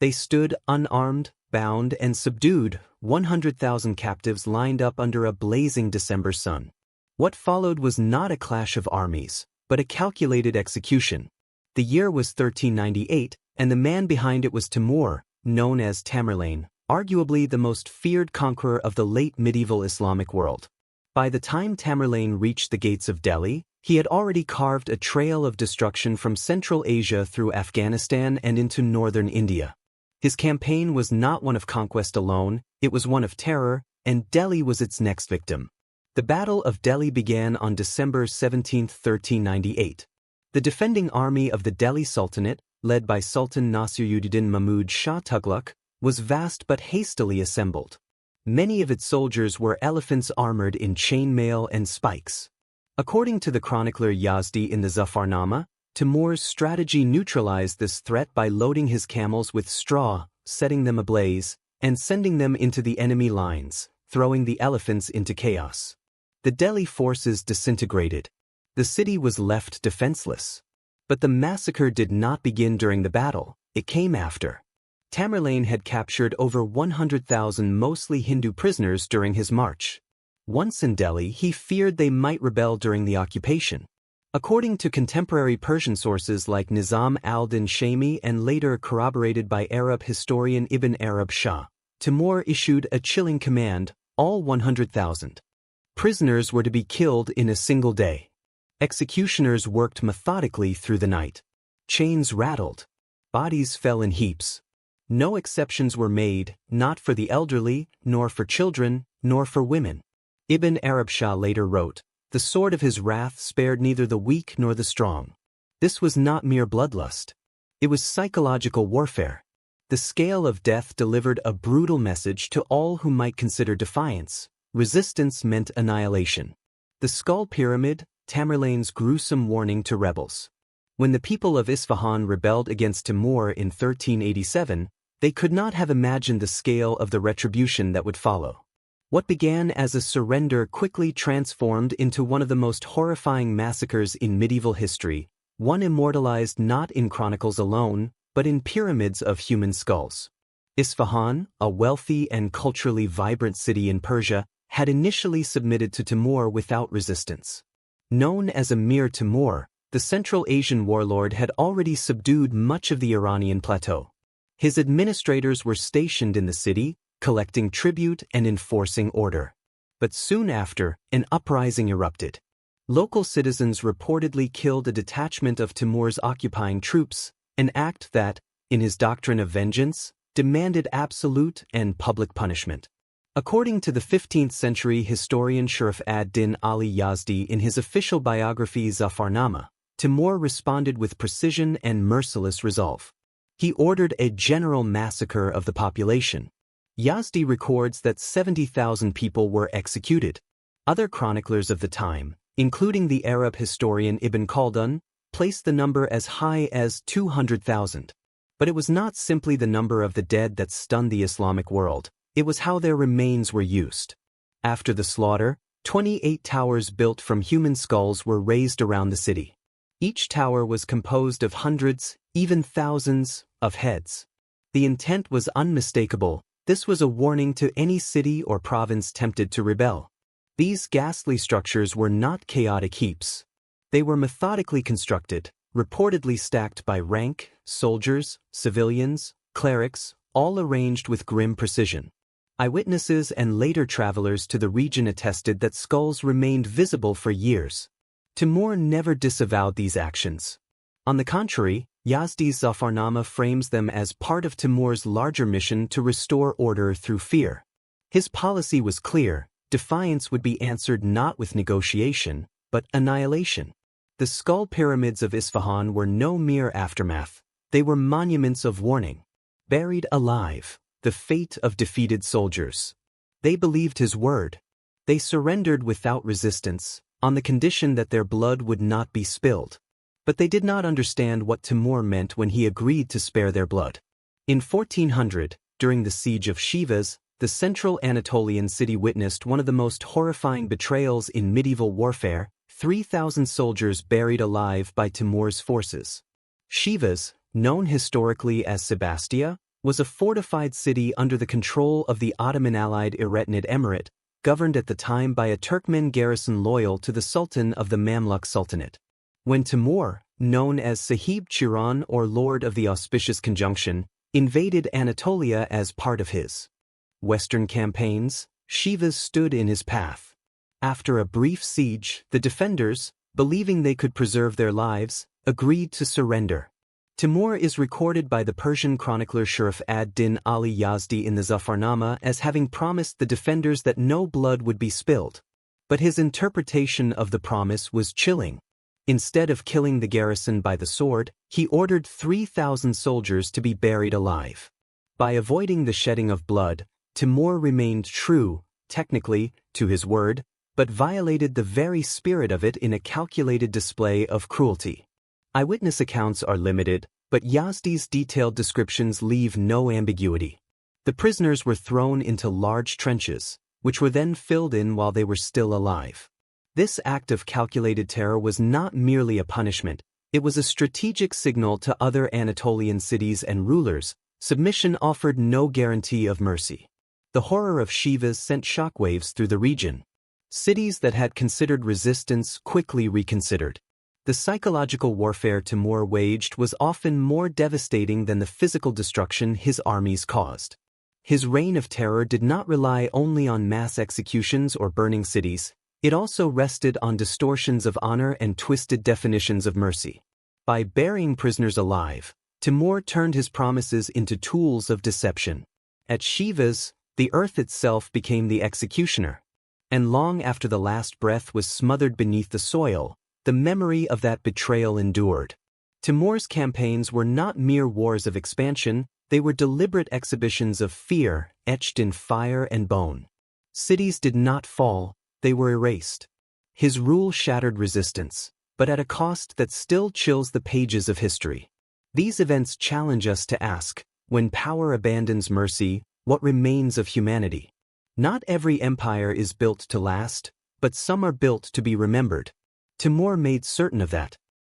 They stood unarmed, bound, and subdued, 100,000 captives lined up under a blazing December sun. What followed was not a clash of armies, but a calculated execution. The year was 1398, and the man behind it was Timur, known as Tamerlane, arguably the most feared conqueror of the late medieval Islamic world. By the time Tamerlane reached the gates of Delhi, he had already carved a trail of destruction from Central Asia through Afghanistan and into northern India. His campaign was not one of conquest alone, it was one of terror, and Delhi was its next victim. The Battle of Delhi began on December 17, 1398. The defending army of the Delhi Sultanate, led by Sultan Nasiruddin Mahmud Shah Tughlaq, was vast but hastily assembled. Many of its soldiers were elephants armored in chainmail and spikes. According to the chronicler Yazdi in the Zafarnama, Timur's strategy neutralized this threat by loading his camels with straw, setting them ablaze, and sending them into the enemy lines, throwing the elephants into chaos. The Delhi forces disintegrated. The city was left defenseless. But the massacre did not begin during the battle, it came after. Tamerlane had captured over 100,000 mostly Hindu prisoners during his march. Once in Delhi, he feared they might rebel during the occupation. According to contemporary Persian sources like Nizam al-Din Shami and later corroborated by Arab historian Ibn Arabshah, Timur issued a chilling command: all 100,000 prisoners were to be killed in a single day. Executioners worked methodically through the night. Chains rattled. Bodies fell in heaps. No exceptions were made, not for the elderly, nor for children, nor for women. Ibn Arabshah later wrote, "The sword of his wrath spared neither the weak nor the strong." This was not mere bloodlust. It was psychological warfare. The scale of death delivered a brutal message to all who might consider defiance. Resistance meant annihilation. The Skull Pyramid, Tamerlane's gruesome warning to rebels. When the people of Isvahan rebelled against Timur in 1387, they could not have imagined the scale of the retribution that would follow. What began as a surrender quickly transformed into one of the most horrifying massacres in medieval history, one immortalized not in chronicles alone, but in pyramids of human skulls. Isfahan, a wealthy and culturally vibrant city in Persia, had initially submitted to Timur without resistance. Known as Emir Timur, the Central Asian warlord had already subdued much of the Iranian plateau. His administrators were stationed in the city, collecting tribute and enforcing order. But soon after, an uprising erupted. Local citizens reportedly killed a detachment of Timur's occupying troops, an act that, in his doctrine of vengeance, demanded absolute and public punishment. According to the 15th century historian Sharaf ad-Din Ali Yazdi in his official biography Zafarnama, Timur responded with precision and merciless resolve. He ordered a general massacre of the population. Yazdi records that 70,000 people were executed. Other chroniclers of the time, including the Arab historian Ibn Khaldun, placed the number as high as 200,000. But it was not simply the number of the dead that stunned the Islamic world, it was how their remains were used. After the slaughter, 28 towers built from human skulls were raised around the city. Each tower was composed of hundreds, even thousands, of heads. The intent was unmistakable. This was a warning to any city or province tempted to rebel. These ghastly structures were not chaotic heaps. They were methodically constructed, reportedly stacked by rank, soldiers, civilians, clerics, all arranged with grim precision. Eyewitnesses and later travelers to the region attested that skulls remained visible for years. Timur never disavowed these actions. On the contrary, Yazdi's Zafarnama frames them as part of Timur's larger mission to restore order through fear. His policy was clear: defiance would be answered not with negotiation, but annihilation. The skull pyramids of Isfahan were no mere aftermath, they were monuments of warning. Buried alive, the fate of defeated soldiers. They believed his word. They surrendered without resistance, on the condition that their blood would not be spilled. But they did not understand what Timur meant when he agreed to spare their blood. In 1400, during the siege of Shivas, the central Anatolian city witnessed one of the most horrifying betrayals in medieval warfare: 3,000 soldiers buried alive by Timur's forces. Shivas, known historically as Sebastia, was a fortified city under the control of the Ottoman allied Iretanid Emirate, governed at the time by a Turkmen garrison loyal to the Sultan of the Mamluk Sultanate. When Timur, known as Sahib Chiran or Lord of the Auspicious Conjunction, invaded Anatolia as part of his western campaigns, Shivas stood in his path. After a brief siege, the defenders, believing they could preserve their lives, agreed to surrender. Timur is recorded by the Persian chronicler Sharaf ad-Din Ali Yazdi in the Zafarnama as having promised the defenders that no blood would be spilled. But his interpretation of the promise was chilling. Instead of killing the garrison by the sword, he ordered 3,000 soldiers to be buried alive. By avoiding the shedding of blood, Timur remained true, technically, to his word, but violated the very spirit of it in a calculated display of cruelty. Eyewitness accounts are limited, but Yazdi's detailed descriptions leave no ambiguity. The prisoners were thrown into large trenches, which were then filled in while they were still alive. This act of calculated terror was not merely a punishment, it was a strategic signal to other Anatolian cities and rulers. Submission offered no guarantee of mercy. The horror of Shivas sent shockwaves through the region. Cities that had considered resistance quickly reconsidered. The psychological warfare Timur waged was often more devastating than the physical destruction his armies caused. His reign of terror did not rely only on mass executions or burning cities, it also rested on distortions of honor and twisted definitions of mercy. By burying prisoners alive, Timur turned his promises into tools of deception. At Shivas, the earth itself became the executioner. And long after the last breath was smothered beneath the soil, the memory of that betrayal endured. Timur's campaigns were not mere wars of expansion, they were deliberate exhibitions of fear, etched in fire and bone. Cities did not fall, they were erased. His rule shattered resistance, but at a cost that still chills the pages of history. These events challenge us to ask, when power abandons mercy, what remains of humanity? Not every empire is built to last, but some are built to be remembered. Timur made certain of that.